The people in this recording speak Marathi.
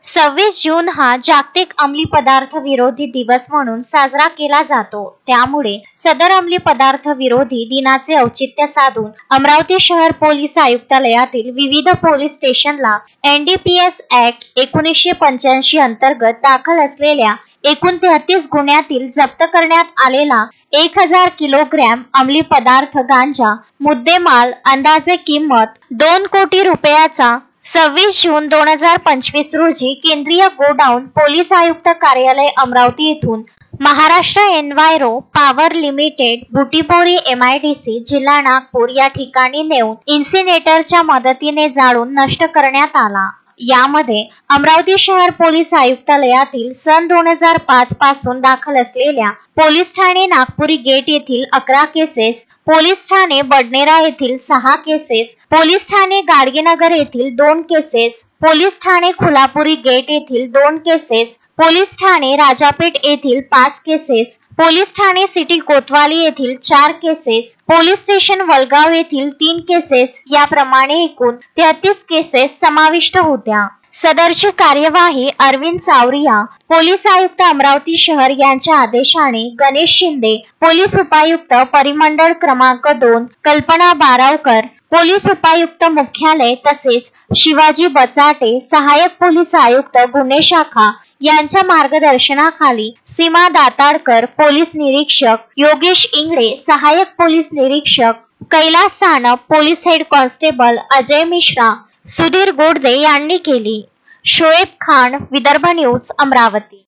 26 जून हा जागतिक अंमली पदार्थ विरोधी दिवस म्हणून साजरा केला जातो। त्यामुळे सदर अंमली पदार्थ विरोधी दिनाचे औचित्य साधून अमरावती शहर पोलीस आयुक्तालयातील विविध पोलीस स्टेशनला NDPS ऍक्ट 1985 अंतर्गत दाखल असलेल्या एकूण 33 गुन्ह्यातील जप्त करण्यात आलेला 1000 किलोग्रॅम अंमली पदार्थ गांजा मुद्देमाल अंदाजे किंमत 2 कोटी रुपयाचा 26 जून 2025 रोजी केंद्रीय गोडाऊन पोलीस आयुक्त कार्यालय अमरावती येथून Maharashtra enviro power limited Butibori MIDC जिल्हा नागपूर या ठिकाणी नेऊन इन्सिनेटरच्या मदतीने जाळून नष्ट करण्यात आला। यामध्ये अमरावती शहर पोलीस आयुक्तालयातील सन 2005 पासून दाखल असलेल्या पोलीस ठाणे नागपुरी गेट येथील 11 केसेस, पोलीस ठाणे बडनेरा येथील 6 केसेस, पोलीस ठाणे गाडगेनगर येथील 2 केसेस, पोलीस ठाणे खुलापुरी गेट येथील 2 केसेस, पोलीस ठाणे राजापेठ येथील 5 केसेस, पोलीस ठाणे सिटी कोतवाली येथील 4 केसेस, पोलीस स्टेशन वलगाव येथील 3 केसेस याप्रमाणे एकूण 33 केसेस समाविष्ट होत्या। सदरची कार्यवाही अरविंद सावरिया पोलीस आयुक्त अमरावती शहर यांच्या आदेशाने गणेश शिंदे पोलीस उपायुक्त परिमंडळ क्रमांक 2 कल्पना बारावकर पोलीस उपायुक्त मुख्यालय तसेच शिवाजी बचाटे सहाय्यक पोलीस आयुक्त गुन्हे शाखा यांच्या मार्गदर्शनाखाली सीमा दातारकर पोलीस निरीक्षक, योगेश इंगळे सहाय्यक पोलीस निरीक्षक, Kailas Sanap police head constable, Ajay Mishra, Sudhir Godde यांनी केली। शोएब खान, विदर्भ न्यूज, अमरावती।